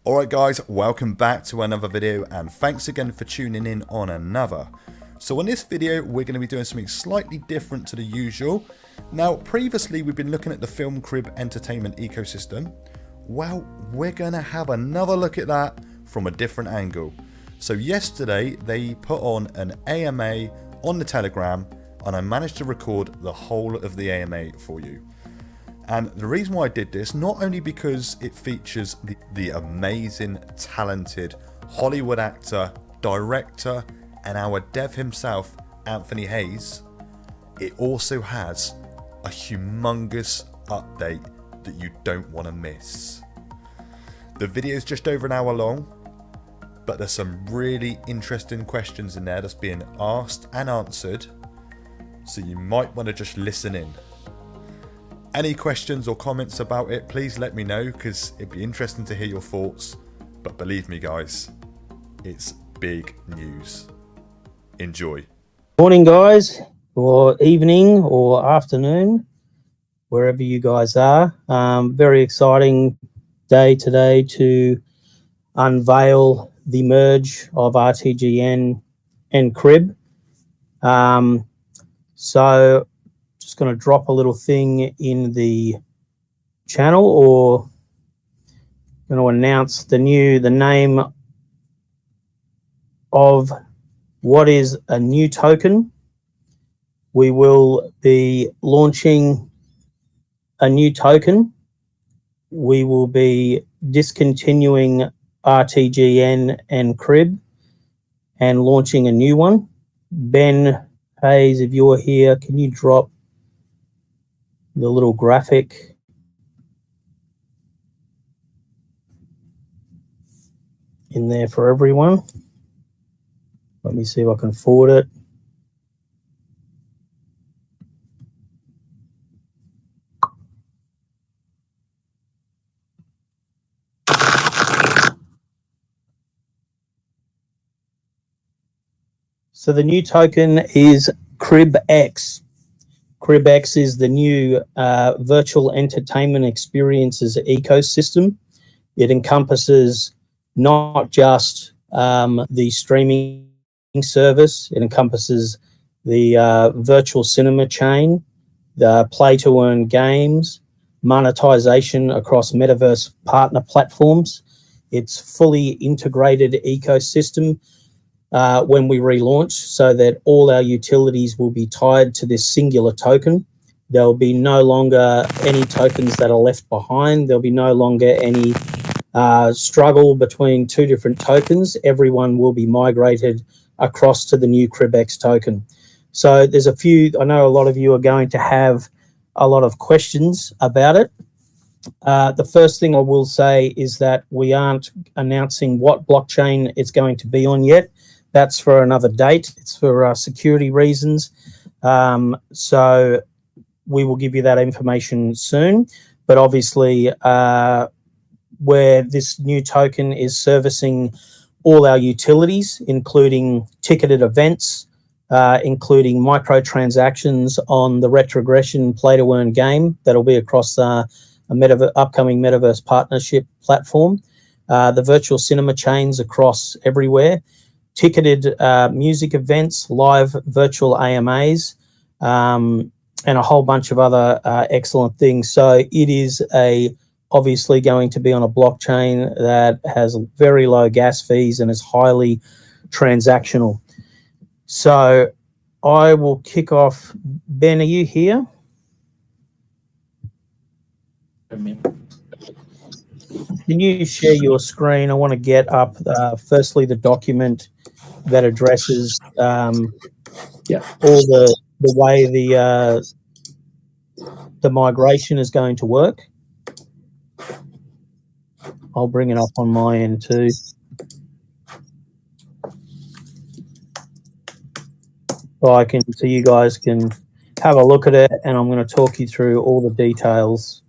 Alright guys, welcome back to another video and thanks again for tuning in on another. So in this video we're going to be doing something slightly different to the usual. Now previously we've been looking at the film CriB entertainment ecosystem. Well, we're going to have another look at that from a different angle. So yesterday they put on an AMA on the Telegram and I managed to record the whole of the AMA for you. And the reason why I did this, not only because it features the amazing, talented Hollywood actor, director, and our dev himself, Anthony Hayes, it also has a humongous update that you don't want to miss. The video is just over an hour long, but there's some really interesting questions in there that's being asked and answered, so you might want to just listen in. Any questions or comments about it, please let me know because it'd be interesting to hear your thoughts. But believe me guys, it's big news. Enjoy. Morning guys, or evening or afternoon, wherever you guys are. Very exciting day today to unveil the merge of RTGN and CriB. So just going to drop a little thing in the channel, or going to announce the name of what is a new token. We will be launching a new token. We will be discontinuing RTGN and CriB and launching a new one. Ben Hayes, if you're here, can you drop the little graphic in there for everyone? Let me see if I can forward it. So the new token is CriBX. CriBX is the new virtual entertainment experiences ecosystem. It encompasses not just the streaming service, it encompasses the virtual cinema chain, the play-to-earn games, monetization across metaverse partner platforms. It's fully integrated ecosystem when we relaunch, so that all our utilities will be tied to this singular token. There'll be no longer any tokens that are left behind. There'll be no longer any struggle between two different tokens. Everyone will be migrated across to the new CriBX token. So there's a few, I know a lot of you are going to have a lot of questions about it. The first thing I will say is that we aren't announcing what blockchain it's going to be on yet. That's for another date. It's for security reasons. So we will give you that information soon. But obviously, where this new token is servicing all our utilities, including ticketed events, including microtransactions on the retrogression play-to-earn game that'll be across a upcoming metaverse partnership platform, the virtual cinema chains across everywhere, ticketed music events, live virtual AMAs, and a whole bunch of other excellent things. So it is obviously going to be on a blockchain that has very low gas fees and is highly transactional. So I will kick off. Ben, are you here? Can you share your screen? I want to get up firstly the document that addresses all the way the migration is going to work. I'll bring it up on my end too. So you guys can have a look at it, and I'm going to talk you through all the details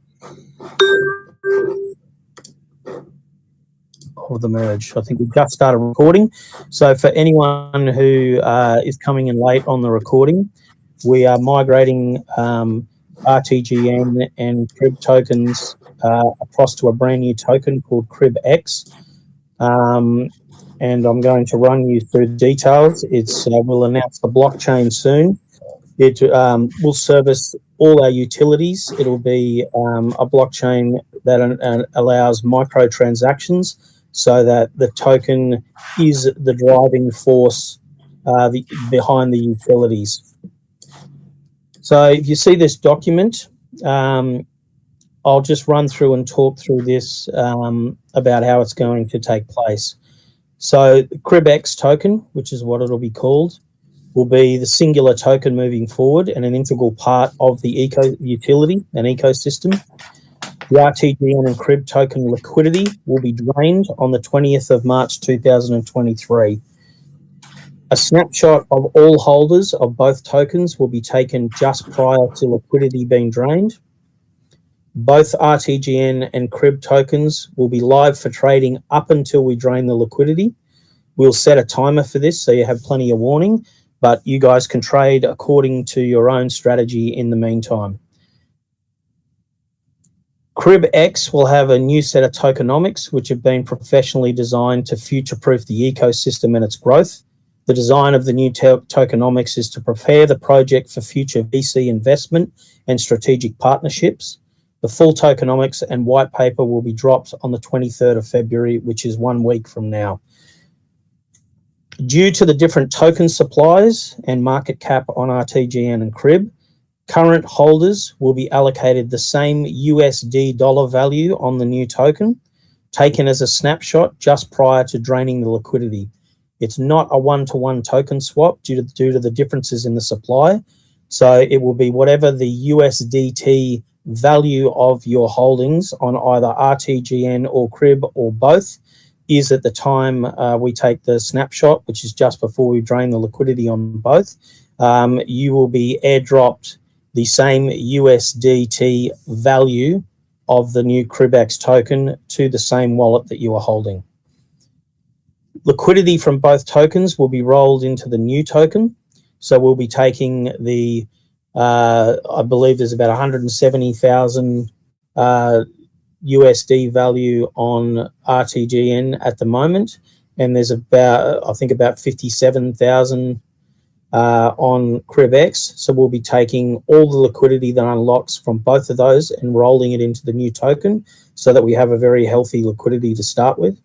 of the merge. I think we've just started recording. So for anyone who is coming in late on the recording, we are migrating RTGN and CriB tokens across to a brand new token called CriBX. and I'm going to run you through the details. We'll announce the blockchain soon. It will service all our utilities. It'll be a blockchain that allows microtransactions, so that the token is the driving force behind the utilities. So if you see this document, I'll just run through and talk through this about how it's going to take place. So the CriBX token, which is what it'll be called, will be the singular token moving forward and an integral part of the utility and ecosystem. The RTGN and CriB token liquidity will be drained on the 20th of March 2023. A snapshot of all holders of both tokens will be taken just prior to liquidity being drained. Both RTGN and CriB tokens will be live for trading up until we drain the liquidity. We'll set a timer for this so you have plenty of warning, but you guys can trade according to your own strategy in the meantime. CriBX will have a new set of tokenomics which have been professionally designed to future-proof the ecosystem and its growth. The design of the new tokenomics is to prepare the project for future VC investment and strategic partnerships. The full tokenomics and white paper will be dropped on the 23rd of February, which is 1 week from now. Due to the different token supplies and market cap on RTGN and CriB, current holders will be allocated the same USD dollar value on the new token, taken as a snapshot just prior to draining the liquidity. It's not a one-to-one token swap due to the differences in the supply. So it will be whatever the USDT value of your holdings on either RTGN or CriB or both is at the time we take the snapshot, which is just before we drain the liquidity on both. You will be airdropped the same USDT value of the new CriBX token to the same wallet that you are holding. Liquidity from both tokens will be rolled into the new token. So we'll be taking the, I believe there's about 170,000 USD value on RTGN at the moment. And there's about 57,000 on CriBX. So we'll be taking all the liquidity that unlocks from both of those and rolling it into the new token so that we have a very healthy liquidity to start with.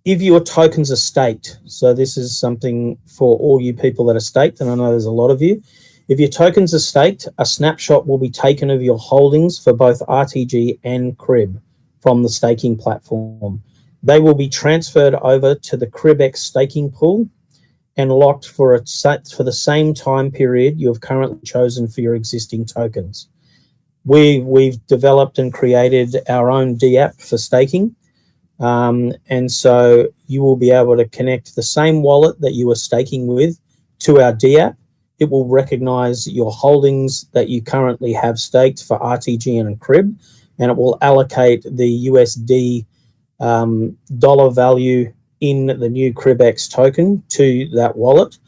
If your tokens are staked, so this is something for all you people that are staked, and I know there's a lot of you. If your tokens are staked, a snapshot will be taken of your holdings for both RTG and CriB from the staking platform. They will be transferred over to the CriBX staking pool and locked for the same time period you have currently chosen for your existing tokens. We've developed and created our own D app for staking. And so you will be able to connect the same wallet that you are staking with to our D app. It will recognize your holdings that you currently have staked for RTGN and CriB, and it will allocate the USD dollar value in the new CriBX token to that wallet.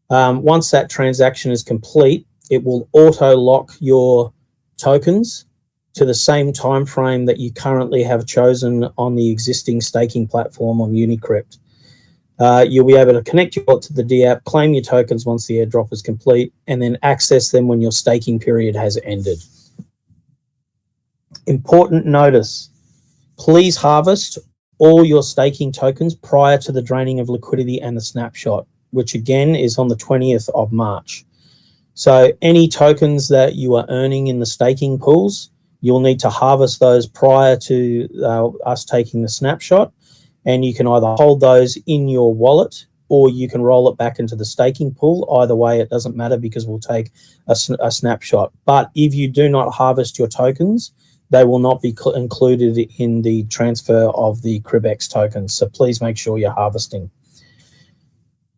Once that transaction is complete, it will auto lock your tokens to the same time frame that you currently have chosen on the existing staking platform on Unicrypt. You'll be able to connect your wallet to the D app, claim your tokens once the airdrop is complete, and then access them when your staking period has ended. Important notice: please harvest all your staking tokens prior to the draining of liquidity and the snapshot, which again is on the 20th of March. So any tokens that you are earning in the staking pools, you'll need to harvest those prior to us taking the snapshot, and you can either hold those in your wallet or you can roll it back into the staking pool. Either way, it doesn't matter because we'll take a snapshot. But if you do not harvest your tokens, they will not be included in the transfer of the CriBX tokens. So please make sure you're harvesting.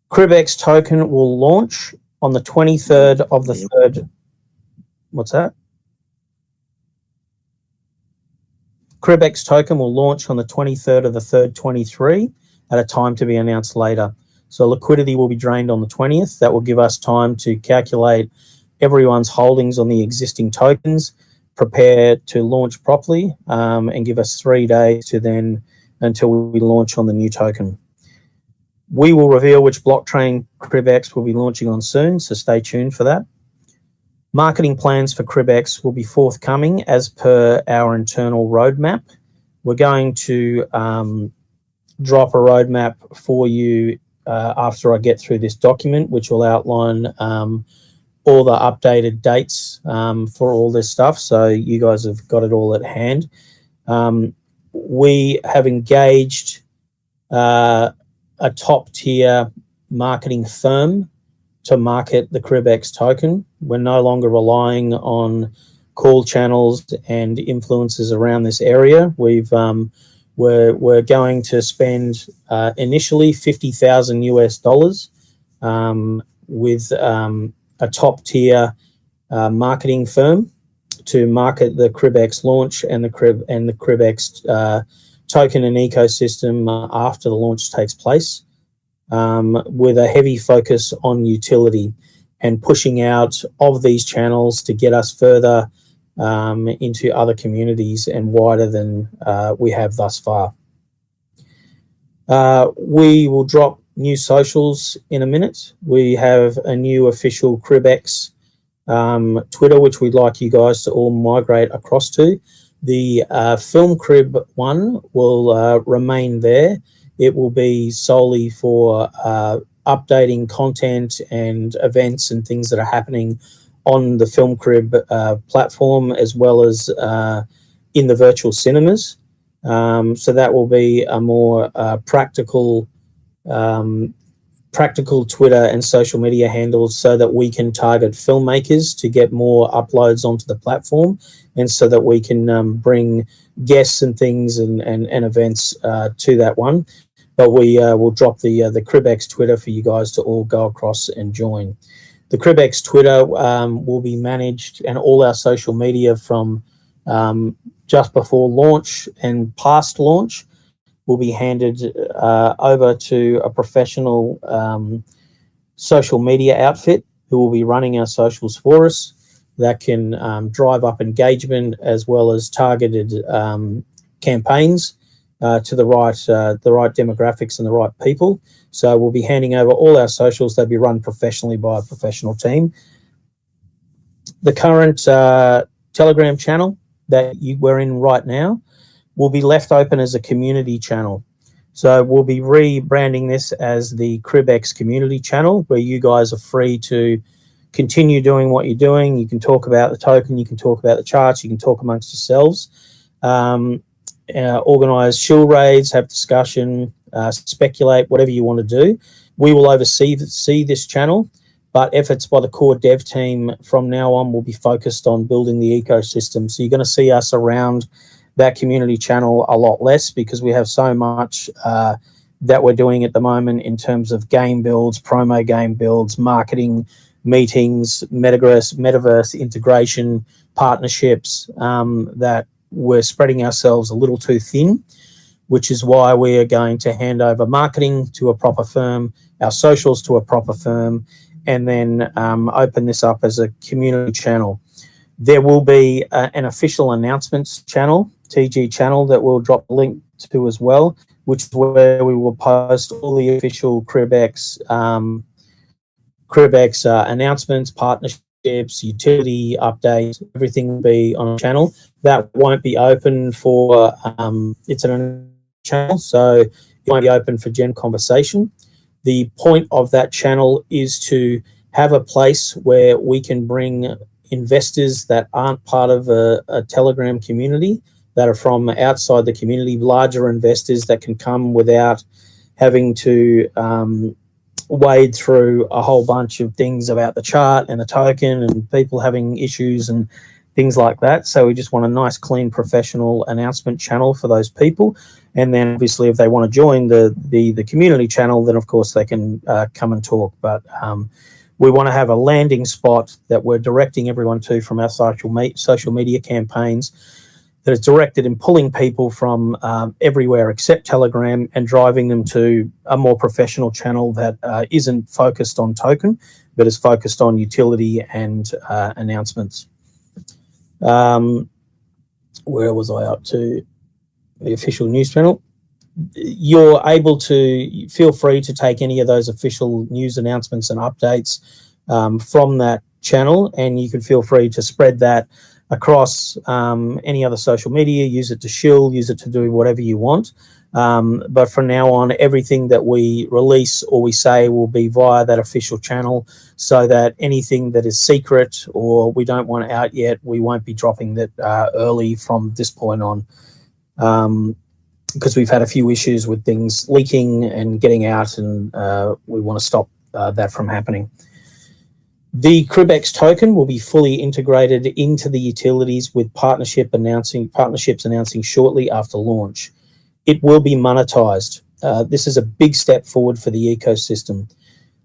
CriBX token will launch on the 23rd of the 3rd. What's that? CriBX token will launch on the 23rd of the 3rd, 23 at a time to be announced later. So liquidity will be drained on the 20th. That will give us time to calculate everyone's holdings on the existing tokens, prepare to launch properly, and give us 3 days to then until we launch on the new token. We will reveal which blockchain CriBX will be launching on soon, so stay tuned for that. Marketing plans for CriBX will be forthcoming as per our internal roadmap. We're going to drop a roadmap for you after I get through this document, which will outline all the updated dates for all this stuff, so you guys have got it all at hand. We have engaged a top-tier marketing firm to market the CriBX token. We're no longer relying on call channels and influencers around this area. We're going to spend initially $50,000 US with a top-tier marketing firm to market the CriBX launch and the CriBX token and ecosystem after the launch takes place, with a heavy focus on utility and pushing out of these channels to get us further into other communities and wider than we have thus far. We will drop new socials in a minute. We have a new official CriBX Twitter, which we'd like you guys to all migrate across to. The film CriB one will remain there. It will be solely for updating content and events and things that are happening on the film CriB platform, as well as in the virtual cinemas. So that will be a more practical Twitter and social media handles, so that we can target filmmakers to get more uploads onto the platform, and so that we can bring guests and things and events to that one. But we will drop the CriBX Twitter for you guys to all go across and join. The CriBX Twitter will be managed, and all our social media from just before launch and past launch will be handed over to a professional social media outfit who will be running our socials for us, that can drive up engagement as well as targeted campaigns to the right demographics and the right people. So we'll be handing over all our socials. They'll be run professionally by a professional team. The current Telegram channel that we're in right now will be left open as a community channel. So we'll be rebranding this as the CriBX community channel, where you guys are free to continue doing what you're doing. You can talk about the token, you can talk about the charts, you can talk amongst yourselves, organize shield raids, have discussion, speculate, whatever you want to do. We will oversee this channel, but efforts by the core dev team from now on will be focused on building the ecosystem. So you're going to see us around that community channel a lot less, because we have so much that we're doing at the moment in terms of game builds, promo game builds, marketing, meetings, metaverse integration, partnerships, that we're spreading ourselves a little too thin, which is why we are going to hand over marketing to a proper firm, our socials to a proper firm, and then open this up as a community channel. There will be an official announcements channel, TG channel, that we'll drop a link to as well, which is where we will post all the official CriBX announcements, partnerships, utility updates. Everything will be on a channel that won't be open for it's an channel, so it won't be open for general conversation. The point of that channel is to have a place where we can bring investors that aren't part of a Telegram community, that are from outside the community, larger investors that can come without having to wade through a whole bunch of things about the chart and the token and people having issues and things like that. So we just want a nice, clean, professional announcement channel for those people. And then obviously if they want to join the community channel, then of course they can come and talk. But we want to have a landing spot that we're directing everyone to from our social media campaigns, that is directed in pulling people from everywhere except Telegram and driving them to a more professional channel that isn't focused on token, but is focused on utility and announcements. Where was I up to? The official news channel. You're able to feel free to take any of those official news announcements and updates from that channel, and you can feel free to spread that across any other social media, use it to shill, use it to do whatever you want. But from now on, everything that we release or we say will be via that official channel, so that anything that is secret or we don't want out yet, we won't be dropping that early from this point on. Because we've had a few issues with things leaking and getting out, and we want to stop that from happening. The CriB token will be fully integrated into the utilities with partnerships announcing shortly after launch. It will be monetized. This is a big step forward for the ecosystem.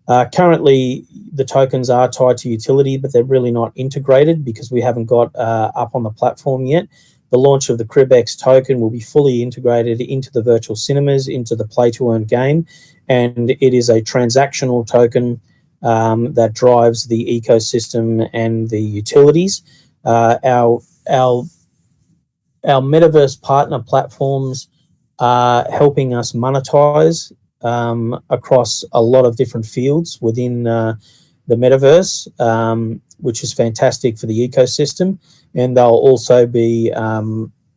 Currently, the tokens are tied to utility, but they're really not integrated because we haven't got up on the platform yet. The launch of the CriB token will be fully integrated into the virtual cinemas, into the play-to-earn game, and it is a transactional token that drives the ecosystem and the utilities. Our metaverse partner platforms are helping us monetize across a lot of different fields within the metaverse, which is fantastic for the ecosystem. And they'll also be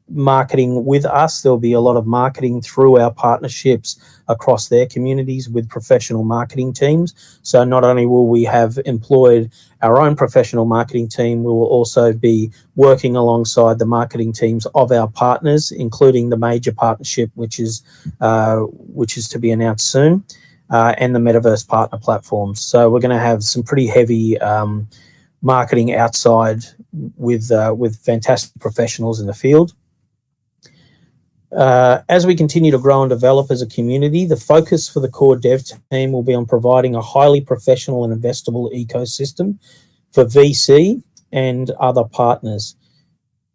marketing with us. There'll be a lot of marketing through our partnerships across their communities with professional marketing teams. So not only will we have employed our own professional marketing team, we will also be working alongside the marketing teams of our partners, including the major partnership, which is to be announced soon, and the metaverse partner platforms. So we're going to have some pretty heavy marketing outside with fantastic professionals in the field. As we continue to grow and develop as a community, the focus for the core dev team will be on providing a highly professional and investable ecosystem for VC and other partners.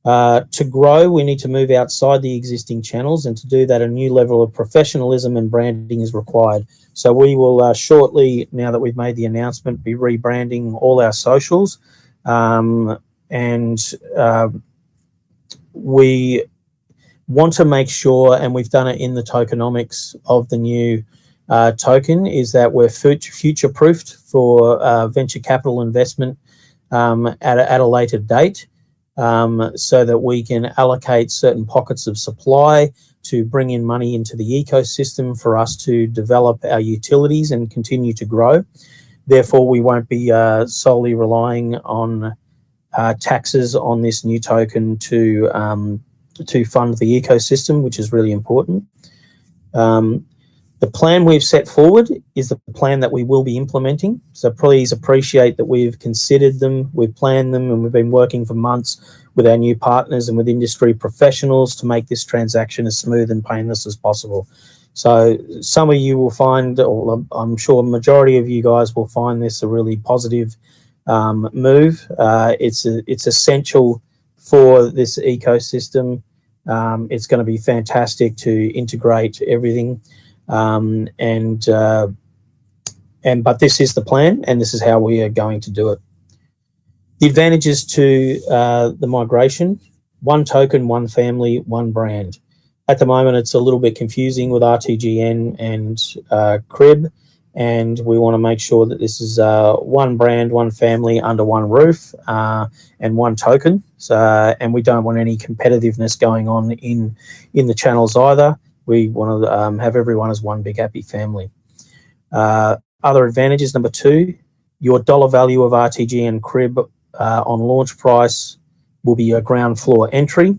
To grow, we need to move outside the existing channels, and to do that, a new level of professionalism and branding is required. So we will shortly, now that we've made the announcement, be rebranding all our socials, and we want to make sure, and we've done it in the tokenomics of the new token, is that we're future-proofed for venture capital investment at a later date, so that we can allocate certain pockets of supply to bring in money into the ecosystem for us to develop our utilities and continue to grow. Therefore, we won't be solely relying on taxes on this new token to fund the ecosystem, which is really important. The plan we've set forward is the plan that we will be implementing. So please appreciate that we've considered them, we've planned them, and we've been working for months with our new partners and with industry professionals to make this transaction as smooth and painless as possible. So some of you will find, or I'm sure a majority of you guys will find this a really positive move. It's essential for this ecosystem. It's going to be fantastic to integrate everything. But this is the plan, and this is how we are going to do it. The advantages to the migration: one token, one family, one brand. At the moment, it's a little bit confusing with RTGN and CriB, and we want to make sure that this is one brand, one family under one roof, and one token. So, and we don't want any competitiveness going on in the channels either. We want to have everyone as one big happy family. Other advantages: number two, your dollar value of RTGN CriB on launch price will be a ground floor entry.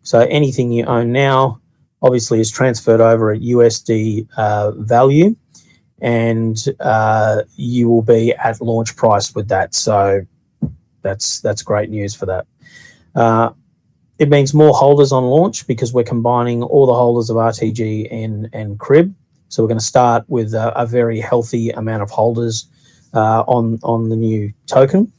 So anything you own now obviously is transferred over at USD value, and you will be at launch price with that. So that's great news for that. It means more holders on launch because we're combining all the holders of RTG and CriB. So we're going to start with a very healthy amount of holders on the new token.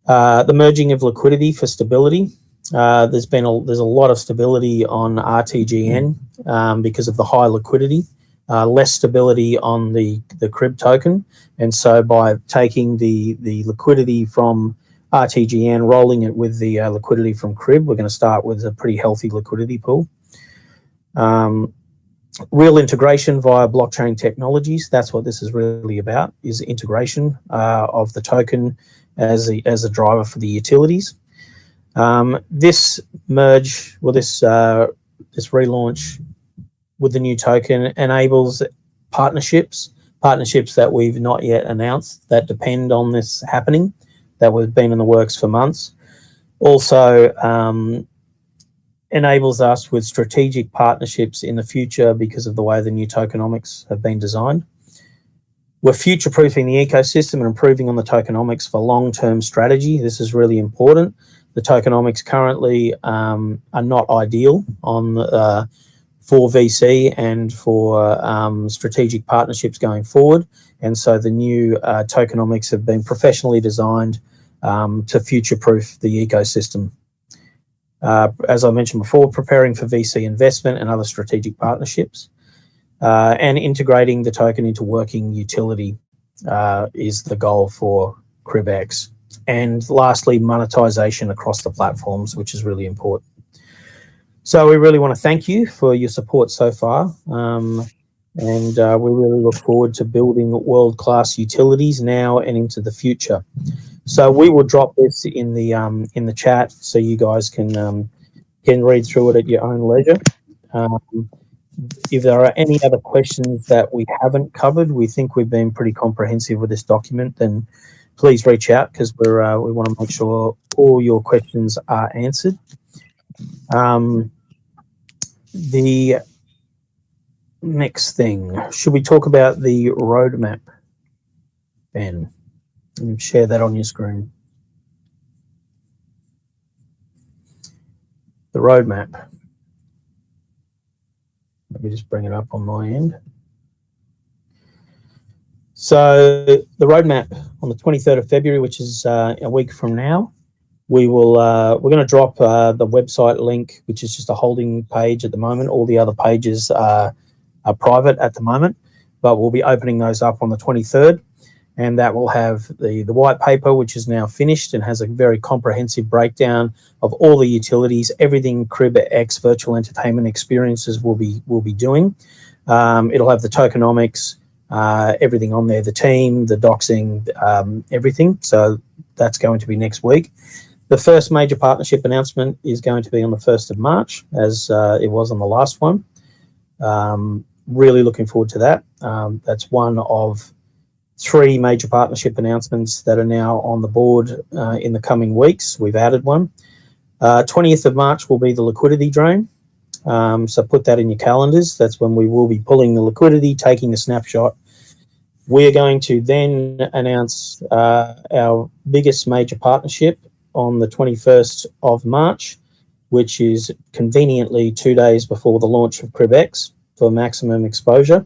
The merging of liquidity for stability. There's a lot of stability on RTGN because of the high liquidity, less stability on the CriB token, and so by taking the liquidity from RTGN, rolling it with the liquidity from CriB. We're going to start with a pretty healthy liquidity pool. Real integration via blockchain technologies. That's what this is really about, is integration of the token as a driver for the utilities. This merge, or this relaunch with the new token enables partnerships that we've not yet announced that depend on this happening, that we've been in the works for months. Also enables us with strategic partnerships in the future because of the way the new tokenomics have been designed. We're future-proofing the ecosystem and improving on the tokenomics for long-term strategy. This is really important. The tokenomics currently are not ideal for VC and for strategic partnerships going forward. And so the new tokenomics have been professionally designed to future-proof the ecosystem. As I mentioned before, preparing for VC investment and other strategic partnerships, and integrating the token into working utility is the goal for CriBX. And lastly, monetization across the platforms, which is really important. So we really want to thank you for your support so far. And we really look forward to building world-class utilities now and into the future. So we will drop this in the chat so you guys can read through it at your own leisure. If there are any other questions that we haven't covered, we think we've been pretty comprehensive with this document, then please reach out, because we want to make sure all your questions are answered. The next thing, should we talk about the roadmap, Ben? And share that on your screen. The roadmap. Let me just bring it up on my end. So the roadmap on the 23rd of February, which is a week from now, we're going to drop the website link, which is just a holding page at the moment. All the other pages are private at the moment, but we'll be opening those up on the 23rd. And that will have the white paper, which is now finished and has a very comprehensive breakdown of all the utilities, everything CriBX virtual entertainment experiences will be doing. It'll have the tokenomics, everything on there, the team, the doxing, everything. So that's going to be next week. The first major partnership announcement is going to be on the 1st of March, as it was on the last one. Really looking forward to that. That's one of 3 major partnership announcements that are now on the board in the coming weeks. We've added one. 20th of March will be the liquidity drain. So put that in your calendars. That's when we will be pulling the liquidity, taking a snapshot. We're going to then announce our biggest major partnership on the 21st of March, which is conveniently 2 days before the launch of CriBX for maximum exposure.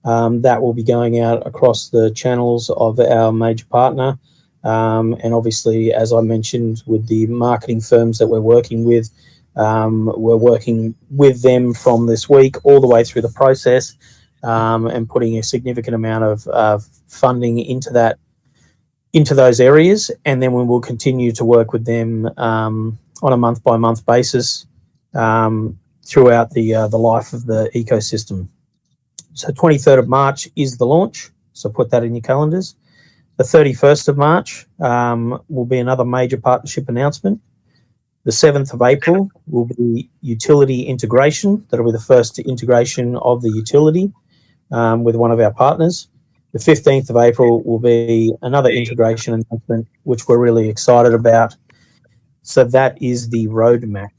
That will be going out across the channels of our major partner. And obviously, as I mentioned, with the marketing firms that we're working with them from this week all the way through the process, and putting a significant amount of funding into those areas. And then we will continue to work with them on a month-by-month basis throughout the life of the ecosystem. So 23rd of March is the launch, so put that in your calendars. The 31st of March will be another major partnership announcement. The 7th of April will be utility integration. That'll be the first integration of the utility with one of our partners. The 15th of April will be another integration announcement, which we're really excited about. So that is the roadmap.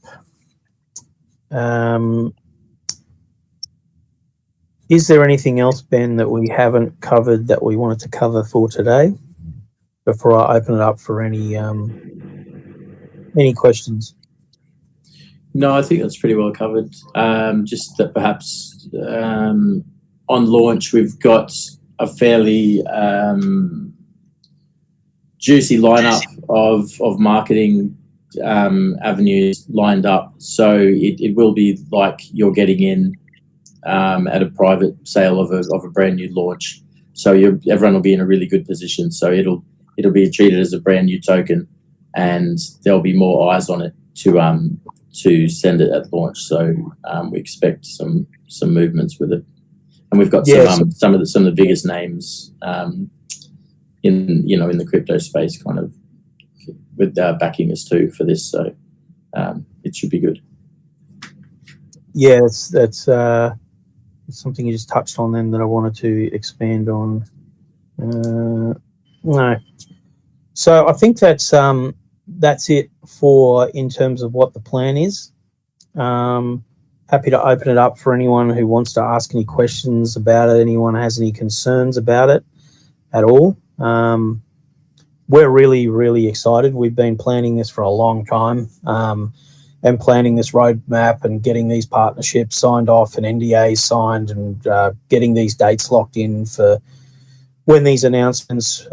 Is there anything else, Ben, that we haven't covered that we wanted to cover for today before I open it up for any questions? No, I think that's pretty well covered. Just that perhaps on launch we've got a fairly juicy lineup of marketing avenues lined up. So it will be like you're getting in at a private sale of a brand new launch. So everyone will be in a really good position. So it'll be treated as a brand new token. and there'll be more eyes on it to send it at launch. So we expect some movements with it, and we've got some of the biggest names in the crypto space, kind of with backing us too for this. So it should be good. Yeah, that's something you just touched on then that I wanted to expand on. No, so I think that's it for in terms of what the plan is. Happy to open it up for anyone who wants to ask any questions about it. Anyone has any concerns about it at all? We're really, really excited. We've been planning this for a long time, and planning this roadmap and getting these partnerships signed off and NDAs signed and getting these dates locked in for when these announcements.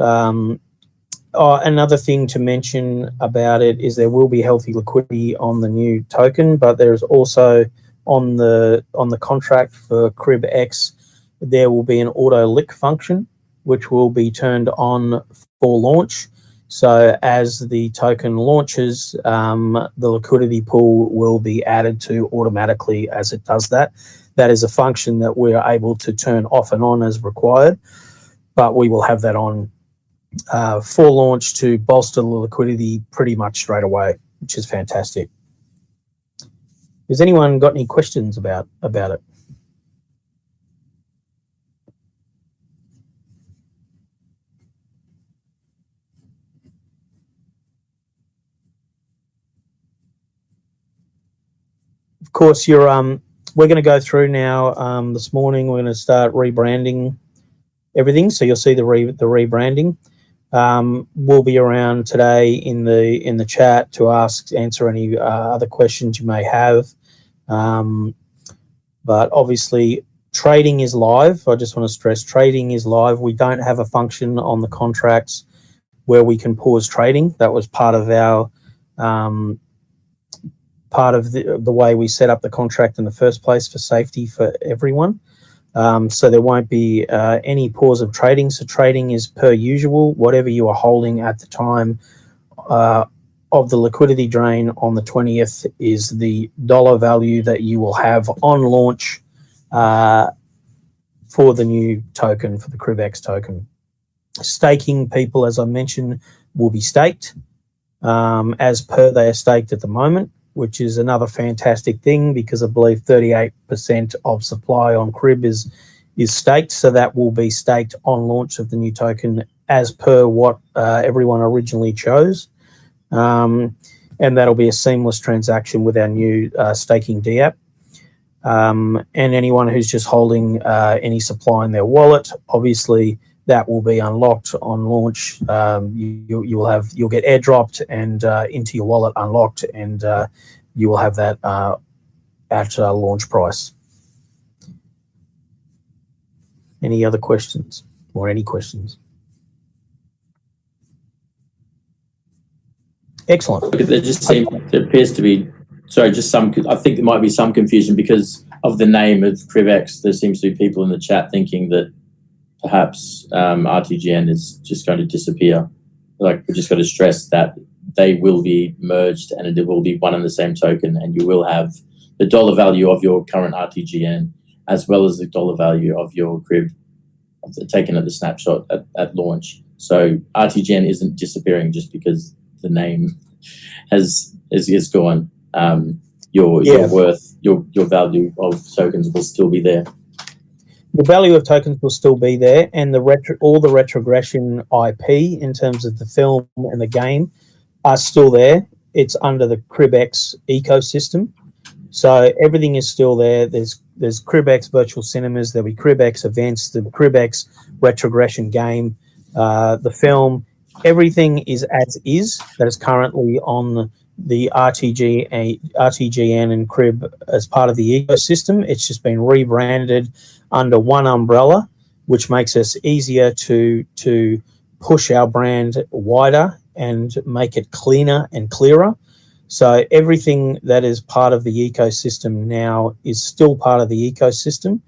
Another thing to mention about it is there will be healthy liquidity on the new token, but there's also on the contract for CriBX, there will be an auto lick function, which will be turned on for launch. So as the token launches, the liquidity pool will be added to automatically as it does that. That is a function that we're able to turn off and on as required, but we will have that on for launch to bolster the liquidity pretty much straight away, which is fantastic. Has anyone got any questions about it? Of course, we're going to go through now. This morning, we're going to start rebranding everything. So you'll see the rebranding. We'll be around today in the chat to answer any other questions you may have. But obviously, trading is live. I just want to stress trading is live. We don't have a function on the contracts where we can pause trading. That was part of our the way we set up the contract in the first place for safety for everyone. So there won't be any pause of trading. So trading is per usual. Whatever you are holding at the time of the liquidity drain on the 20th is the dollar value that you will have on launch for the new token, for the CriBX token. Staking people, as I mentioned, will be staked as per they are staked at the moment, which is another fantastic thing because I believe 38% of supply on CriB is staked. So that will be staked on launch of the new token as per what everyone originally chose. And that'll be a seamless transaction with our new staking.The app. And anyone who's just holding any supply in their wallet, obviously that will be unlocked on launch. You'll get airdropped and into your wallet unlocked, and you will have that at launch price. Any other questions or any questions? Excellent. There appears to be, I think there might be some confusion because of the name of CriBX. There seems to be people in the chat thinking that perhaps RTGN is just going to disappear. Like, we just got to stress that they will be merged and it will be one and the same token, and you will have the dollar value of your current RTGN as well as the dollar value of your CriB taken at the snapshot at launch. So RTGN isn't disappearing just because the name is gone. Your worth, your value of tokens will still be there. The value of tokens will still be there, and all the retrogression IP in terms of the film and the game are still there. It's under the CriBX ecosystem, so everything is still there. There's CriBX virtual cinemas, there'll be CriBX events, the CriBX retrogression game, the film. Everything is as is that is currently on the RTGN and CriB as part of the ecosystem. It's just been rebranded under one umbrella, which makes us easier to push our brand wider and make it cleaner and clearer. So everything that is part of the ecosystem now is still part of the ecosystem.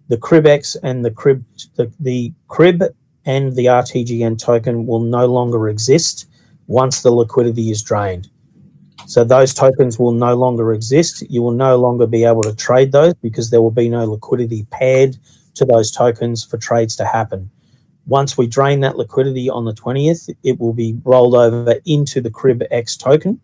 The CriBX and the CriB and the RTGN token will no longer exist once the liquidity is drained. So those tokens will no longer exist. You will no longer be able to trade those because there will be no liquidity paired to those tokens for trades to happen. Once we drain that liquidity on the 20th, it will be rolled over into the CriBX token,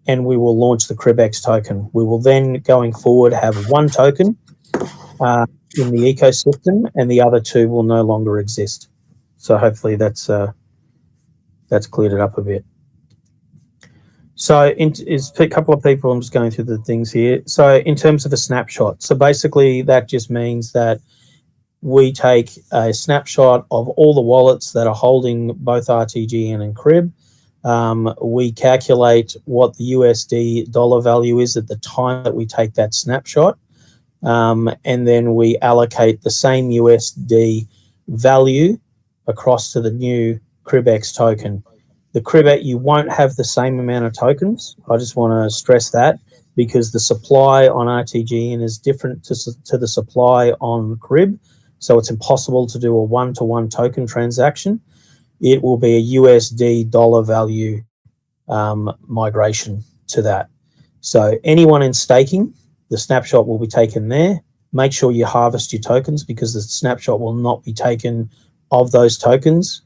and we will launch the CriBX token. We will then, going forward, have one token in the ecosystem, and the other two will no longer exist. So hopefully that's cleared it up a bit. So is a couple of people, I'm just going through the things here. So in terms of a snapshot, so basically that just means that we take a snapshot of all the wallets that are holding both RTGN and CRIB. We calculate what the USD dollar value is at the time that we take that snapshot. And then we allocate the same USD value across to the new CriBX token. The CriBX, you won't have the same amount of tokens. I just want to stress that because the supply on RTGN is different to the supply on CRIB. So it's impossible to do a one-to-one token transaction. It will be a USD dollar value migration to that. So anyone in staking, the snapshot will be taken there. Make sure you harvest your tokens because the snapshot will not be taken of those tokens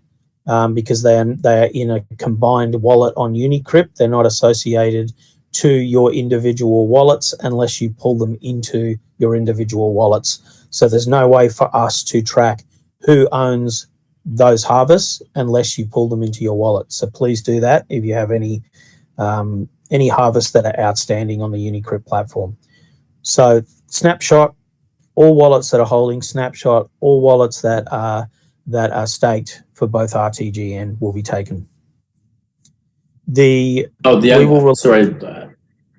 because they are in a combined wallet on UniCrypt. They're not associated to your individual wallets unless you pull them into your individual wallets. So there's no way for us to track who owns those harvests unless you pull them into your wallet. So please do that if you have any harvests that are outstanding on the UniCrypt platform. So snapshot, all wallets that are holding, snapshot, all wallets that are staked for both RTGN will be taken.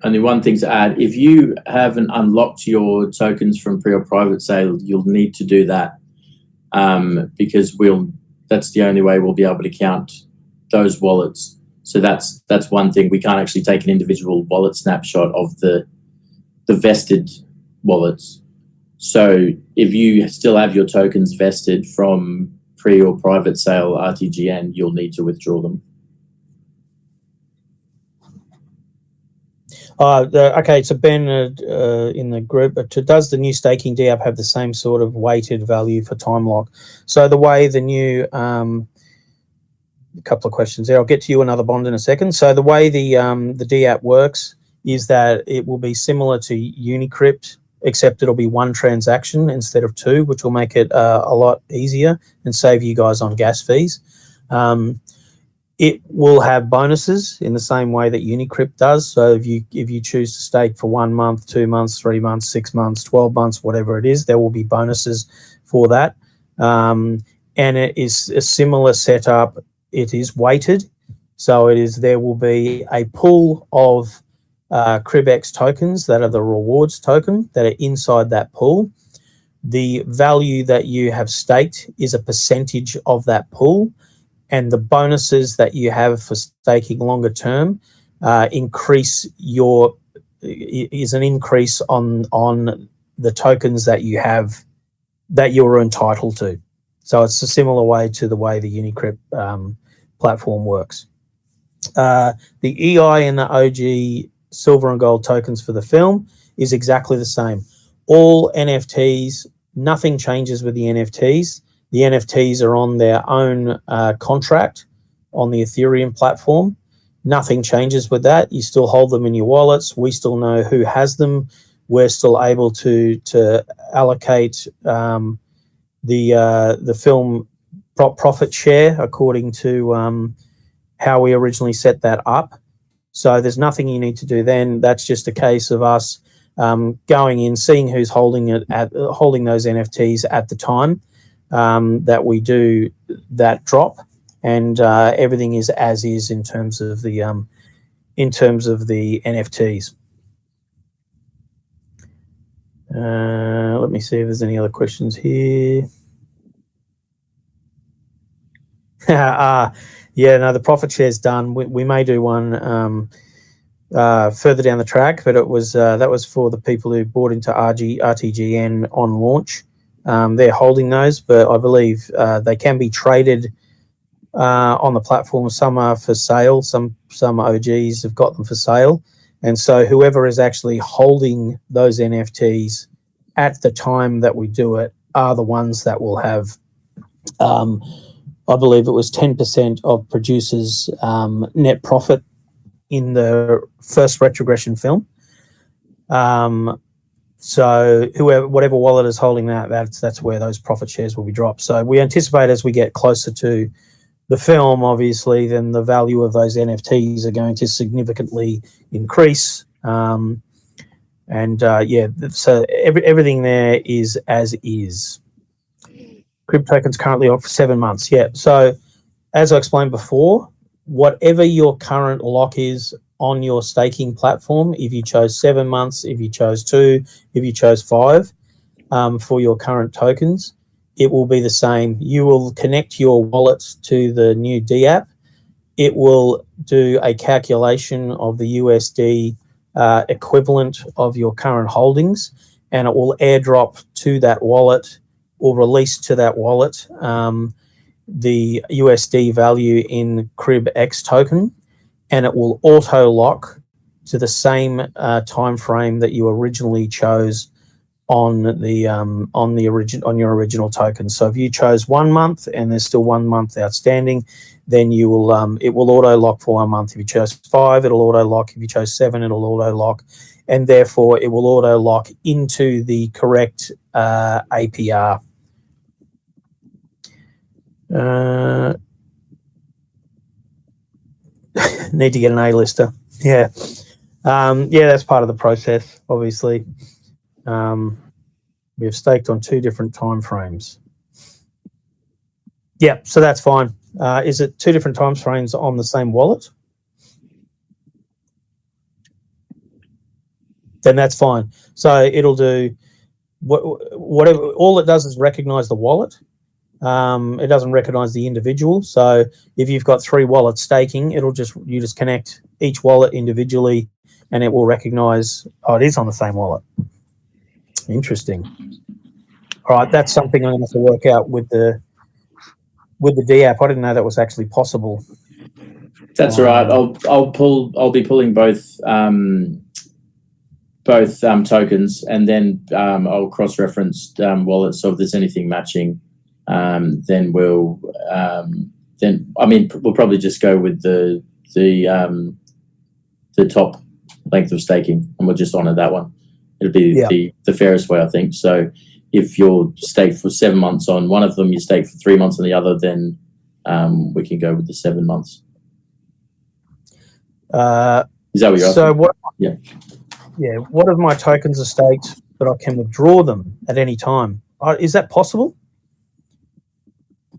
Only one thing to add. If you haven't unlocked your tokens from pre or private sale, you'll need to do that because that's the only way we'll be able to count those wallets. So that's one thing. We can't actually take an individual wallet snapshot of the vested wallets. So if you still have your tokens vested from pre or private sale RTGN, you'll need to withdraw them. Okay, so Ben in the group, does the new staking DApp have the same sort of weighted value for time lock? So the way the new, a couple of questions there. I'll get to you another bond in a second. So the way the DApp works is that it will be similar to UniCrypt, except it'll be one transaction instead of two, which will make it a lot easier and save you guys on gas fees. It will have bonuses in the same way that UniCrypt does. So if you choose to stake for 1 month, 2 months, 3 months, 6 months, 12 months, whatever it is, there will be bonuses for that. And it is a similar setup. It is weighted. So there will be a pool of CriBX tokens that are the rewards token that are inside that pool. The value that you have staked is a percentage of that pool. And the bonuses that you have for staking longer term is an increase on the tokens that you have that you're entitled to. So it's a similar way to the way the UniCrypt platform works. The EI and the OG silver and gold tokens for the film is exactly the same. All NFTs, nothing changes with the NFTs. The NFTs are on their own contract on the Ethereum platform. Nothing changes with that. You still hold them in your wallets. We still know who has them. We're still able to allocate the film profit share according to how we originally set that up. So there's nothing you need to do then. That's just a case of us going in, seeing who's holding those NFTs at the time that we do that drop, and everything is as is in terms of the NFTs. Let me see if there's any other questions here. Yeah, no, the profit share's done. We may do one further down the track, but it was that was for the people who bought into RTGN on launch. They're holding those, but I believe they can be traded on the platform. Some are for sale. Some OGs have got them for sale. And so whoever is actually holding those NFTs at the time that we do it are the ones that will have, I believe it was 10% of producers' net profit in the first retrogression film. So whatever wallet is holding that's where those profit shares will be dropped. So we anticipate as we get closer to the film, obviously, then the value of those NFTs are going to significantly increase. So everything there is as is. CriB token's currently on for 7 months. Yeah. So as I explained before, whatever your current lock is on your staking platform, if you chose 7 months, if you chose 2, if you chose 5 for your current tokens, it will be the same. You will connect your wallet to the new D app. It will do a calculation of the USD equivalent of your current holdings, and it will airdrop to that wallet or release to that wallet the USD value in CriB X token, and it will auto lock to the same time frame that you originally chose on your original token. So if you chose 1 month and there's still 1 month outstanding, then you will it will auto lock for 1 month. If you chose 5, it'll auto lock. If you chose 7, it'll auto lock, and therefore it will auto lock into the correct APR. Need to get an A-lister. Yeah. That's part of the process, obviously. We've staked on 2 different time frames. Yeah, so that's fine. Is it 2 different time frames on the same wallet? Then that's fine. So it'll do whatever. All it does is recognize the wallet. It doesn't recognize the individual. So if you've got 3 wallets staking, you just connect each wallet individually, and it will recognize, it is on the same wallet. Interesting. All right, that's something I'm going to have to work out with the D app. I didn't know that was actually possible. That's all right. I'll be pulling both tokens, and then I'll cross-reference wallets. So if there's anything matching, then we'll probably just go with the top length of staking, and we'll just honour that one. It'll be the fairest way, I think. So if you're staked for 7 months on one of them, you stake for 3 months on the other, then we can go with the 7 months. Is that what you're asking? What if my tokens are staked, but I can withdraw them at any time? Is that possible?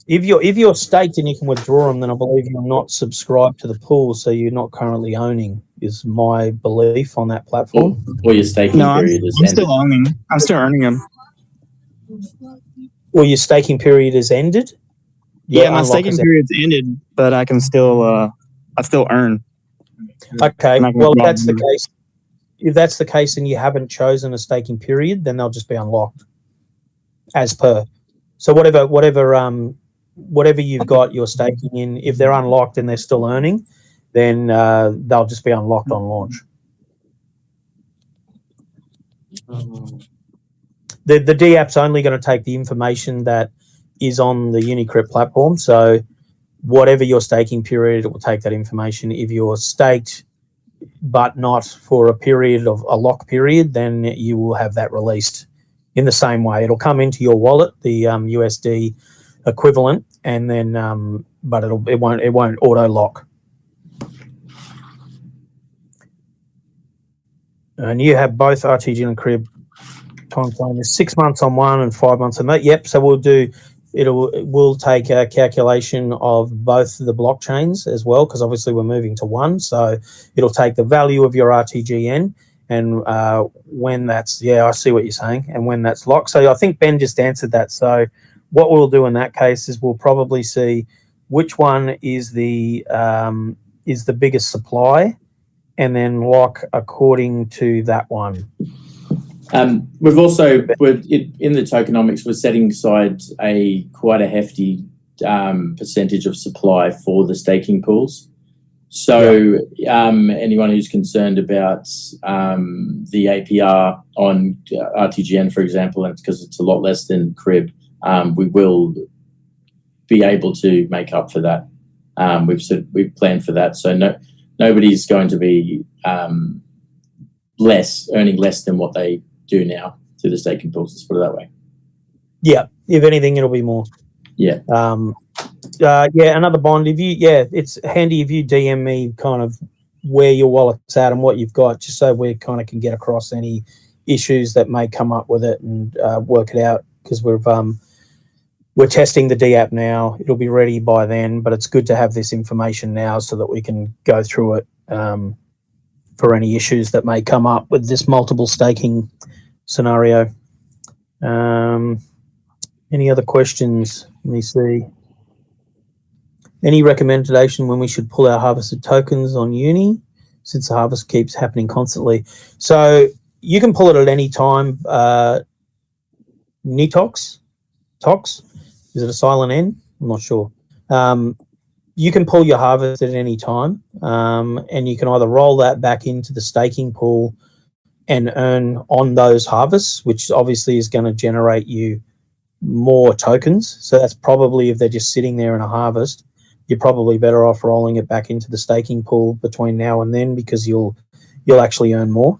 If you're staked and you can withdraw them, then I believe you're not subscribed to the pool, so you're not currently owning, is my belief on that platform. Or your staking period is ended. Still owning. I'm still earning them. Or your staking period is ended? Yeah, my staking period's ended, but I can still I still earn. Okay. Well, if that's the case and you haven't chosen a staking period, then they'll just be unlocked as per. So whatever you've got your staking in, if they're unlocked and they're still earning, then they'll just be unlocked on launch. The D app's only going to take the information that is on the UniCrypt platform. So whatever your staking period, it will take that information. If you're staked but not for a period of a lock period, then you will have that released in the same way. It'll come into your wallet, the USD equivalent, and then but it won't auto lock. And you have both RTG and CriB time frame is 6 months on one and 5 months on that. Yep. So we'll take a calculation of both the blockchains as well, because obviously we're moving to one. So it'll take the value of your RTGN, and when that's, I see what you're saying, and when that's locked. So I think Ben just answered that. So what we'll do in that case is we'll probably see which one is the biggest supply, and then lock according to that one. We've also, in the tokenomics, we're setting aside quite a hefty percentage of supply for the staking pools. So anyone who's concerned about the APR on RTGN, for example, and it's because it's a lot less than CriB, we will be able to make up for that. We've planned for that, so nobody's going to be earning less than what they do now through the staking pools. Let's put it that way. Yeah, if anything, it'll be more. Yeah. Another bond. It's handy if you DM me kind of where your wallet's at and what you've got, just so we kind of can get across any issues that may come up with it and work it out, because we're testing the D app now. It'll be ready by then, but it's good to have this information now so that we can go through it for any issues that may come up with this multiple staking scenario. Any other questions? Let me see. Any recommendation when we should pull our harvested tokens on Uni, since the harvest keeps happening constantly? So you can pull it at any time. Nitox? Tox? Is it a silent N? I'm not sure. You can pull your harvest at any time, and you can either roll that back into the staking pool and earn on those harvests, which obviously is going to generate you more tokens. So that's probably, if they're just sitting there in a harvest, you're probably better off rolling it back into the staking pool between now and then, because you'll actually earn more.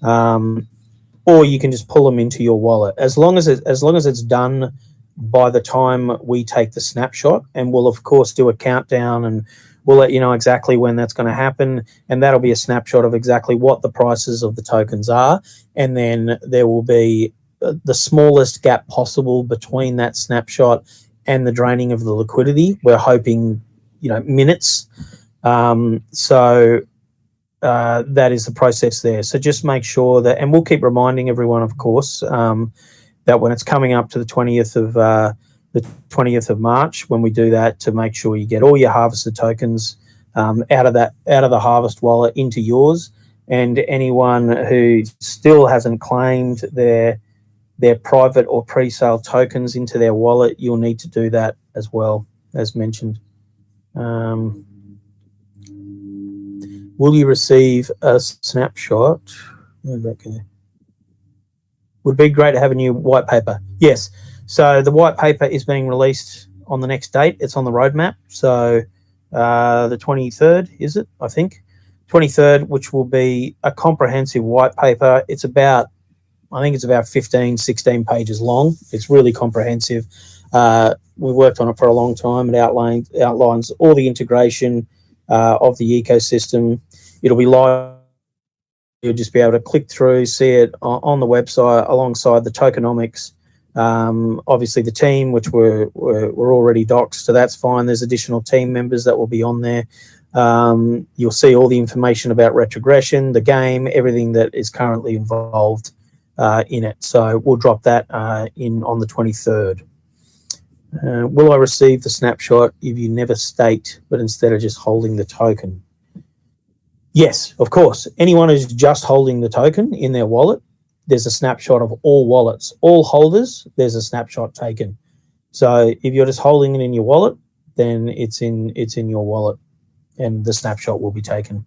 Or you can just pull them into your wallet, as long as it's done by the time we take the snapshot, and we'll of course do a countdown and we'll let you know exactly when that's going to happen, and that'll be a snapshot of exactly what the prices of the tokens are, and then there will be the smallest gap possible between that snapshot and the draining of the liquidity. We're hoping, minutes. So that is the process there. So just make sure that, and we'll keep reminding everyone, of course, that when it's coming up to the 20th of March, when we do that, to make sure you get all your harvested tokens out of the harvest wallet into yours, and anyone who still hasn't claimed their private or pre-sale tokens into their wallet, you'll need to do that as well, as mentioned. Will you receive a snapshot? Where'd that go? Would be great to have a new white paper. Yes. So the white paper is being released on the next date. It's on the roadmap. So the 23rd, is it? I think 23rd, which will be a comprehensive white paper. It's about 15, 16 pages long. It's really comprehensive. We worked on it for a long time. It outlines all the integration of the ecosystem. It'll be live. You'll just be able to click through, see it on the website alongside the tokenomics. Obviously the team, which we're already doxed, so that's fine. There's additional team members that will be on there. You'll see all the information about retrogression, the game, everything that is currently involved in it. So we'll drop that in on the 23rd. Will I receive the snapshot if you never staked, but instead of just holding the token? Yes, of course. Anyone who's just holding the token in their wallet, there's a snapshot of all wallets. All holders, there's a snapshot taken. So if you're just holding it in your wallet, then it's in your wallet, and the snapshot will be taken.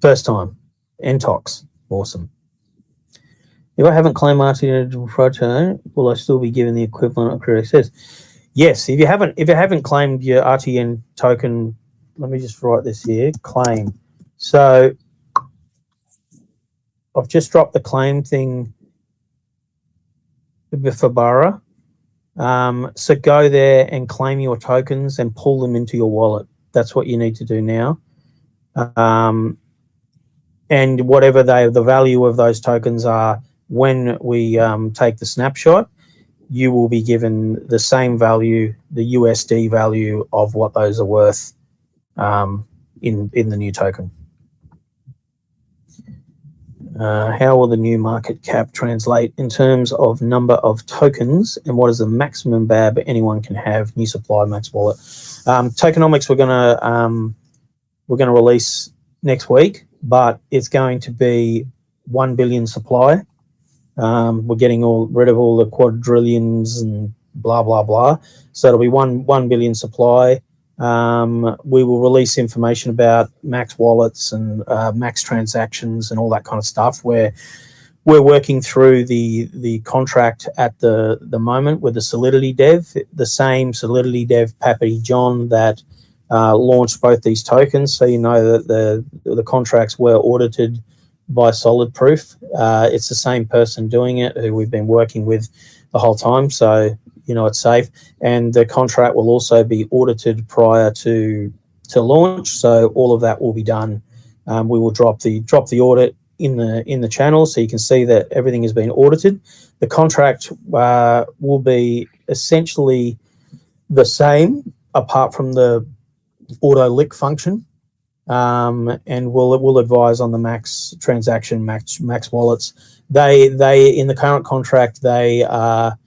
First time, NTOX, awesome. If I haven't claimed RTN project, will I still be given the equivalent of CriB access? Yes, if you haven't claimed your RTN token, let me just write this here, claim. So I've just dropped the claim thing for Barra. So go there and claim your tokens and pull them into your wallet. That's what you need to do now. And whatever the value of those tokens are when we take the snapshot, you will be given the same value, the USD value of what those are worth in the new token. How will the new market cap translate in terms of number of tokens, and what is the maximum BAB anyone can have? New supply max wallet. Tokenomics we're gonna release next week, but it's going to be 1 billion supply We're getting rid of all the quadrillions and blah blah blah. So it'll be 1 billion supply. We will release information about max wallets and max transactions and all that kind of stuff. Where we're working through the contract at the moment with the Solidity dev, the same Solidity dev, Pappy John, that launched both these tokens. So you know that the contracts were audited by Solid Proof. It's the same person doing it who we've been working with the whole time. So you know it's safe, and the contract will also be audited prior to launch. So all of that will be done. We will drop the audit in the channel, so you can see that everything has been audited. The contract will be essentially the same, apart from the auto lick function, and we'll advise on the max transaction, max wallets. They in the current contract, they are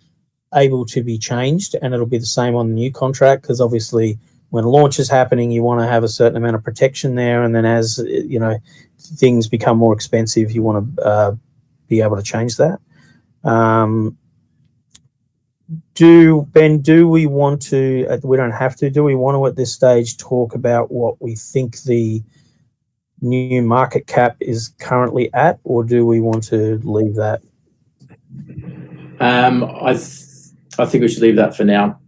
able to be changed, and it'll be the same on the new contract, because obviously when launch is happening, you want to have a certain amount of protection there, and then as you know things become more expensive, you want to be able to change that. Do we want to, we don't have to, do we want to at this stage talk about what we think the new market cap is currently at, or do we want to leave that? I think we should leave that for now.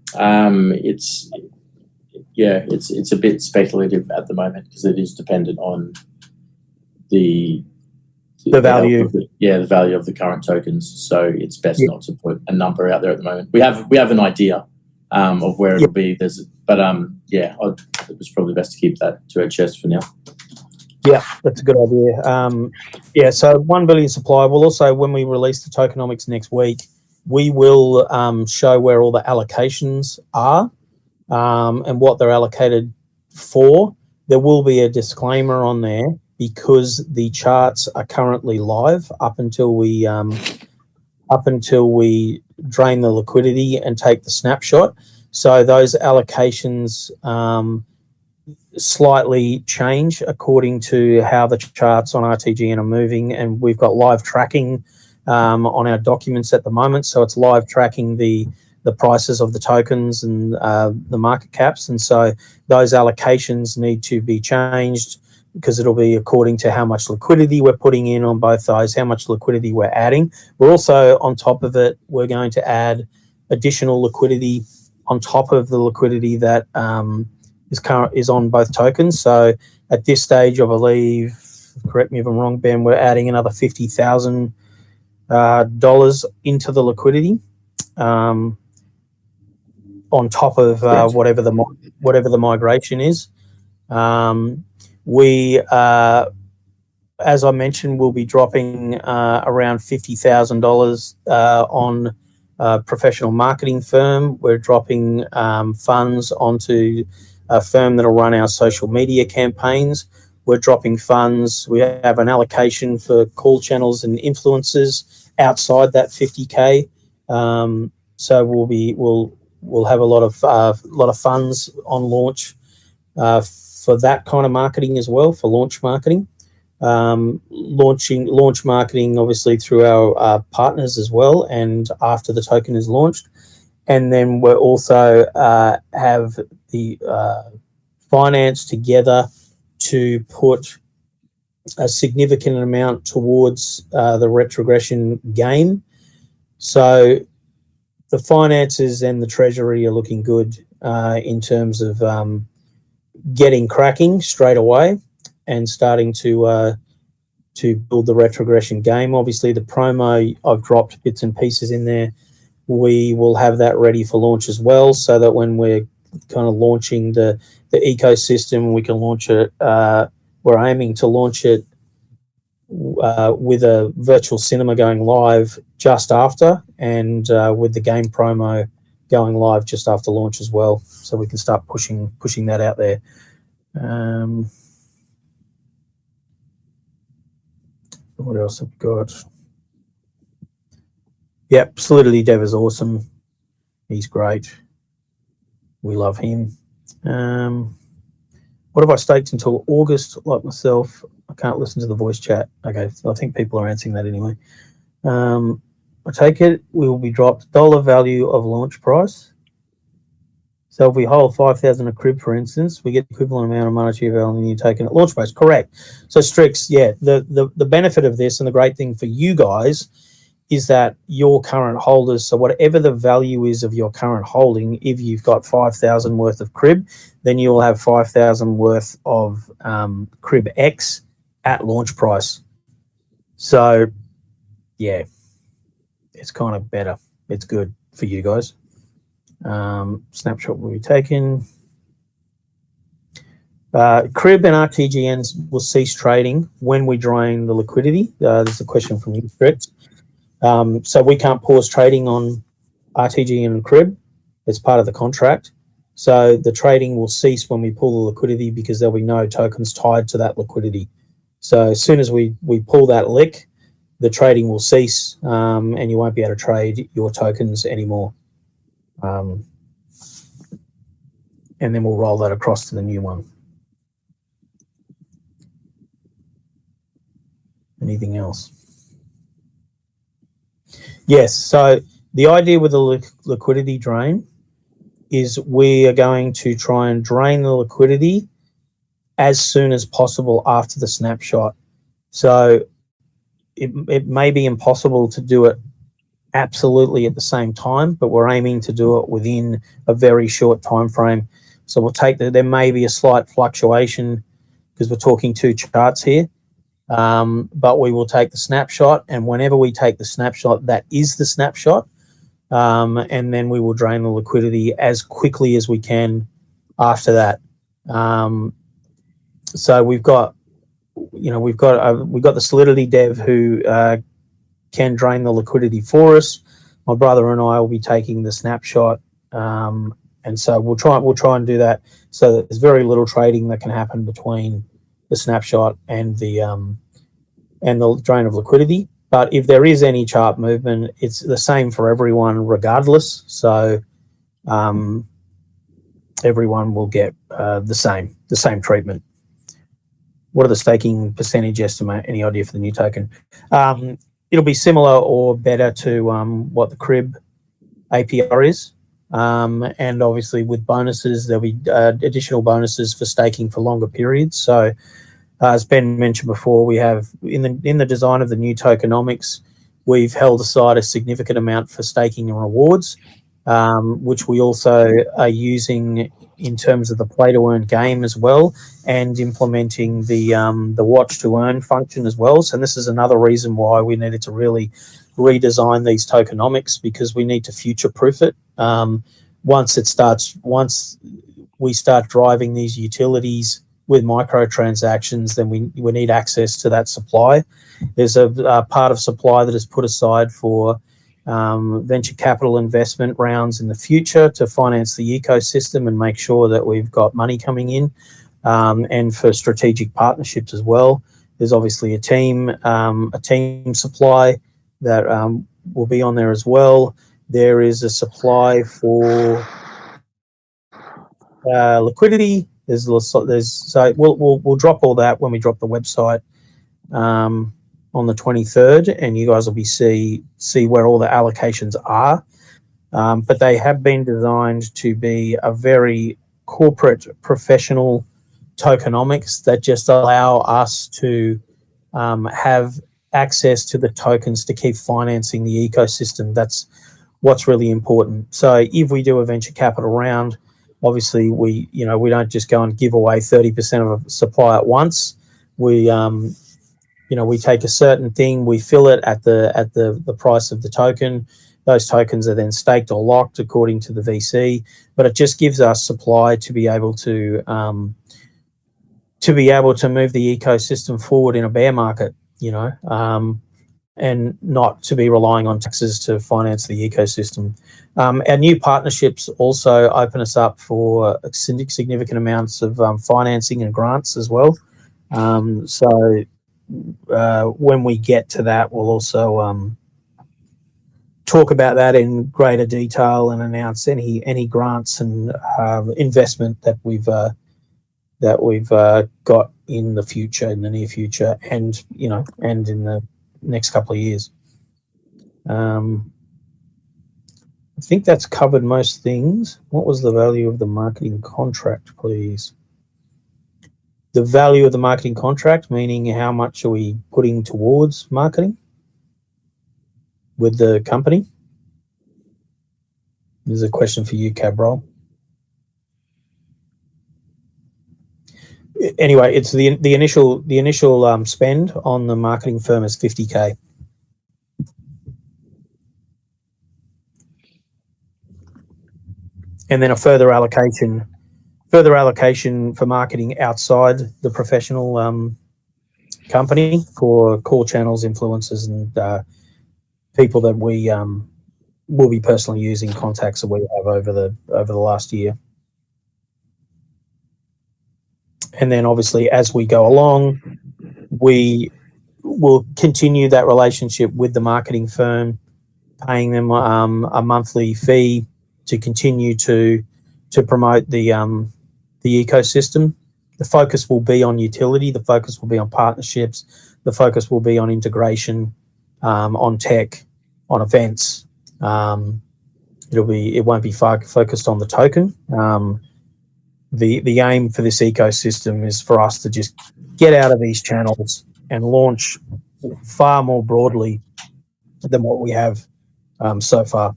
It's a bit speculative at the moment, because it is dependent on the value. The value of the current tokens. So it's best not to put a number out there at the moment. We have an idea of where it'll be. It was probably best to keep that to our chest for now. Yeah, that's a good idea. So 1 billion supply. We'll also, when we release the tokenomics next week, we will show where all the allocations are and what they're allocated for. There will be a disclaimer on there, because the charts are currently live up until we drain the liquidity and take the snapshot. So those allocations slightly change according to how the charts on RTGN are moving, and we've got live tracking on our documents at the moment. So it's live tracking the prices of the tokens and the market caps, and so those allocations need to be changed, because it'll be according to how much liquidity we're putting in on both those, how much liquidity we're adding. We're also, on top of it, we're going to add additional liquidity on top of the liquidity that is on both tokens. So at this stage, I believe, correct me if I'm wrong, Ben, we're adding another $50,000 into the liquidity, on top of whatever the migration is. We, as I mentioned, will be dropping around $50,000 on a professional marketing firm. We're dropping funds onto a firm that'll run our social media campaigns. We're dropping funds. We have an allocation for call channels and influencers outside that 50K. So we'll have a lot of funds on launch for that kind of marketing as well, for launch marketing. Launch marketing, obviously, through our partners as well, and after the token is launched. And then we'll also have the finance together to put a significant amount towards the retrogression game. So the finances and the treasury are looking good in terms of getting cracking straight away and starting to build the retrogression game. Obviously, the promo, I've dropped bits and pieces in there. We will have that ready for launch as well, so that when we're kind of launching the ecosystem, we can launch it. We're aiming to launch it with a virtual cinema going live just after, and with the game promo going live just after launch as well, so we can start pushing that out there. What else have we got? Yep, Solidity Dev is awesome. He's great. We love him. What have I staked until August, like myself? I can't listen to the voice chat. Okay, so I think people are answering that anyway. I take it we will be dropped dollar value of launch price. So if we hold 5,000 of CriB, for instance, we get the equivalent amount of monetary value in the new token at launch price. Correct. So Strix, yeah, the benefit of this and the great thing for you guys is that your current holders, so whatever the value is of your current holding, if you've got 5,000 worth of CriB, then you'll have 5,000 worth of CriBX at launch price. So, yeah, it's kind of better. It's good for you guys. Snapshot will be taken. CriB and RTGNs will cease trading when we drain the liquidity. There's a question from you, Strix. So we can't pause trading on RTGN and CriB. It's part of the contract. So the trading will cease when we pull the liquidity because there'll be no tokens tied to that liquidity. So as soon as we pull that lick, the trading will cease and you won't be able to trade your tokens anymore. And then we'll roll that across to the new one. Anything else? Yes, so the idea with the liquidity drain is we are going to try and drain the liquidity as soon as possible after the snapshot. So it may be impossible to do it absolutely at the same time, but we're aiming to do it within a very short time frame. So we'll take there may be a slight fluctuation because we're talking two charts here, but we will take the snapshot, and whenever we take the snapshot, that is the snapshot, and then we will drain the liquidity as quickly as we can after that. So we've got the Solidity dev who can drain the liquidity for us. My brother and I will be taking the snapshot, and so we'll try and do that so that there's very little trading that can happen between the snapshot and the drain of liquidity. But if there is any chart movement, it's the same for everyone regardless. So everyone will get the same treatment. What are the staking percentage estimate? Any idea for the new token? It'll be similar or better to what the CriB APR is. And obviously with bonuses, there'll be additional bonuses for staking for longer periods. So as Ben mentioned before, we have in the design of the new tokenomics, we've held aside a significant amount for staking and rewards, which we also are using in terms of the play to earn game as well, and implementing the watch to earn function as well. So this is another reason why we needed to really redesign these tokenomics, because we need to future proof it. Once we start driving these utilities with microtransactions, then we need access to that supply. There's a part of supply that is put aside for venture capital investment rounds in the future to finance the ecosystem and make sure that we've got money coming in, and for strategic partnerships as well. There's obviously a team supply that will be on there as well. There is a supply for liquidity. So we'll drop all that when we drop the website on the 23rd, and you guys will see where all the allocations are. But they have been designed to be a very corporate, professional tokenomics that just allow us to have access to the tokens to keep financing the ecosystem. That's what's really important. So if we do a venture capital round, obviously we don't just go and give away 30% of a supply at once. We take a certain thing, we fill it at the price of the token. Those tokens are then staked or locked according to the VC, but it just gives us supply to be able to move the ecosystem forward in a bear market, and not to be relying on taxes to finance the ecosystem. Our new partnerships also open us up for significant amounts of financing and grants as well. So when we get to that, we'll also talk about that in greater detail and announce any grants and investment that we've got in the near future, and in the next couple of years. I think that's covered most things. What was the value of the marketing contract, please? The value of the marketing contract, meaning how much are we putting towards marketing with the company? This is a question for you, Cabral. Anyway, it's the initial spend on the marketing firm is 50K. And then a further allocation for marketing outside the professional company for core channels, influencers, and people that we will be personally using, contacts that we have over the last year. And then obviously as we go along, we will continue that relationship with the marketing firm, paying them a monthly fee to continue to promote the ecosystem. The focus will be on utility. The focus will be on partnerships. The focus will be on integration, on tech, on events. It won't be focused on the token. The aim for this ecosystem is for us to just get out of these channels and launch far more broadly than what we have so far.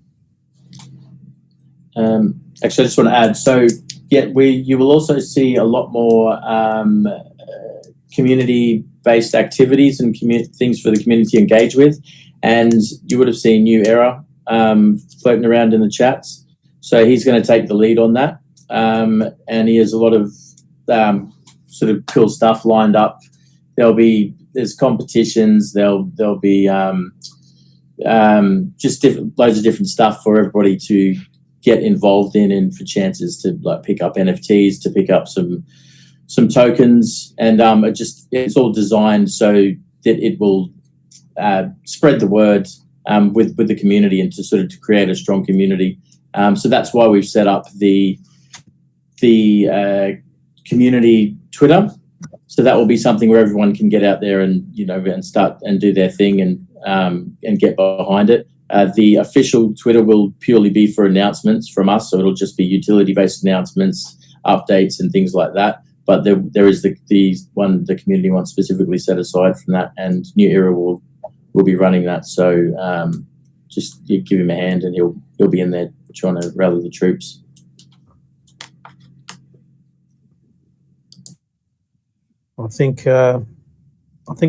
Actually, I just want to add. So, yeah, you will also see a lot more community-based activities and things for the community to engage with. And you would have seen New Era floating around in the chats. So he's going to take the lead on that. And he has a lot of sort of cool stuff lined up. There's competitions. There'll be just loads of different stuff for everybody to get involved in, and for chances to like pick up NFTs, to pick up some tokens, and it's all designed so that it will spread the word with the community, and to create a strong community. So that's why we've set up the community Twitter. So that will be something where everyone can get out there and and start and do their thing and get behind it. The official Twitter will purely be for announcements from us, so it'll just be utility-based announcements, updates, and things like that. But there is the community one specifically set aside from that, and New Era will be running that. So just give him a hand, and he'll be in there trying to rally the troops. I think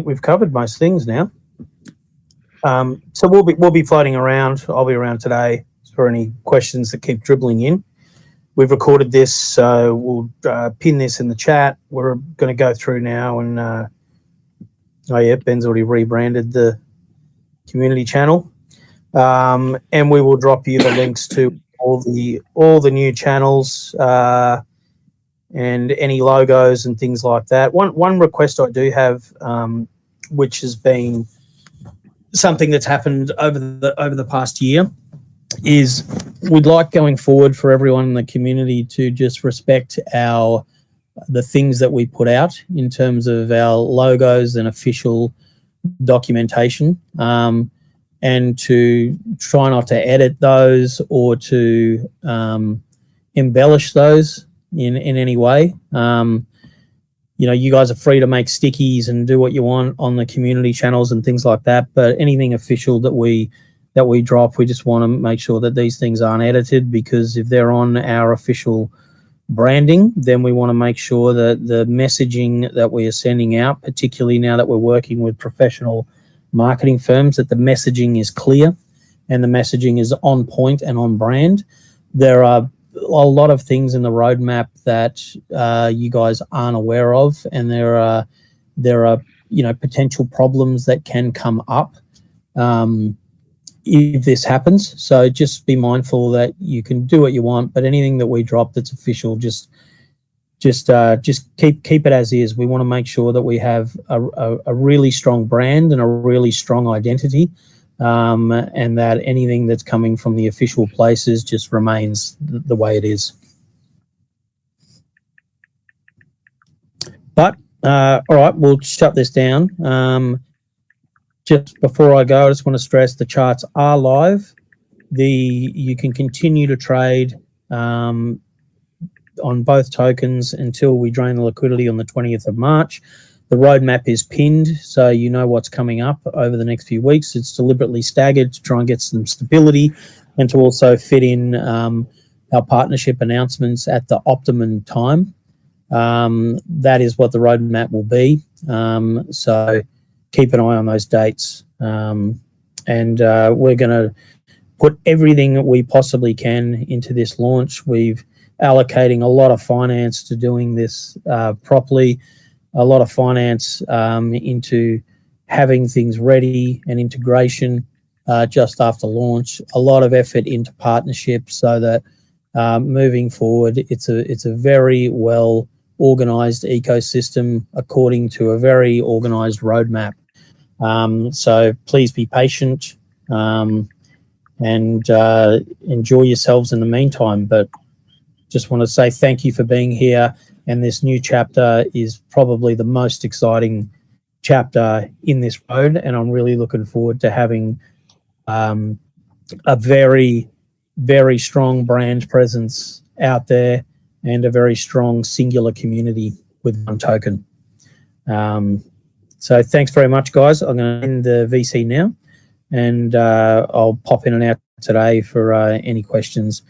we've covered most things now. So we'll be floating around. I'll be around today for any questions that keep dribbling in. We've recorded this, so we'll pin this in the chat. We're going to go through now, and Ben's already rebranded the community channel, and we will drop you the links to all the new channels and any logos and things like that. One request I do have, which has been something that's happened over the past year, is we'd like going forward for everyone in the community to just respect the things that we put out in terms of our logos and official documentation, and to try not to edit those or to embellish those in any way. You guys are free to make stickies and do what you want on the community channels and things like that, but anything official that we drop, we just want to make sure that these things aren't edited, because if they're on our official branding, then we want to make sure that the messaging that we are sending out, particularly now that we're working with professional marketing firms, that the messaging is clear and the messaging is on point and on brand. There are a lot of things in the roadmap that you guys aren't aware of, and there are potential problems that can come up if this happens. So just be mindful that you can do what you want, but anything that we drop that's official, just keep it as is. We want to make sure that we have a really strong brand and a really strong identity, and that anything that's coming from the official places just remains the way it is. But all right, we'll shut this down. just before I go, I just want to stress the charts are live. You can continue to trade on both tokens until we drain the liquidity on the 20th of March. The roadmap is pinned, so you know what's coming up over the next few weeks. It's deliberately staggered to try and get some stability and to also fit in our partnership announcements at the optimum time. That is what the roadmap will be. So keep an eye on those dates. And we're going to put everything that we possibly can into this launch. We've allocating a lot of finance to doing this properly, a lot of finance into having things ready and integration just after launch, a lot of effort into partnerships so that moving forward, it's a very well organized ecosystem according to a very organized roadmap. So please be patient and enjoy yourselves in the meantime. But just want to say thank you for being here. And this new chapter is probably the most exciting chapter in this road. And I'm really looking forward to having a very, very strong brand presence out there and a very strong singular community with one token. So thanks very much, guys. I'm going to end the VC now, and I'll pop in and out today for any questions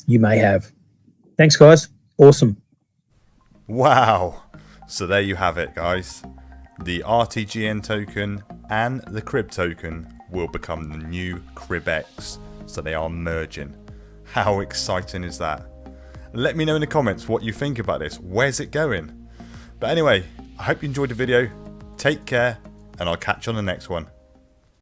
you may have. Thanks, guys. Awesome. Wow. So there you have it, guys. The RTGN token and the CriB token will become the new CriBX. So they are merging. How exciting is that? Let me know in the comments what you think about this. Where's it going? But anyway, I hope you enjoyed the video. Take care, and I'll catch you on the next one.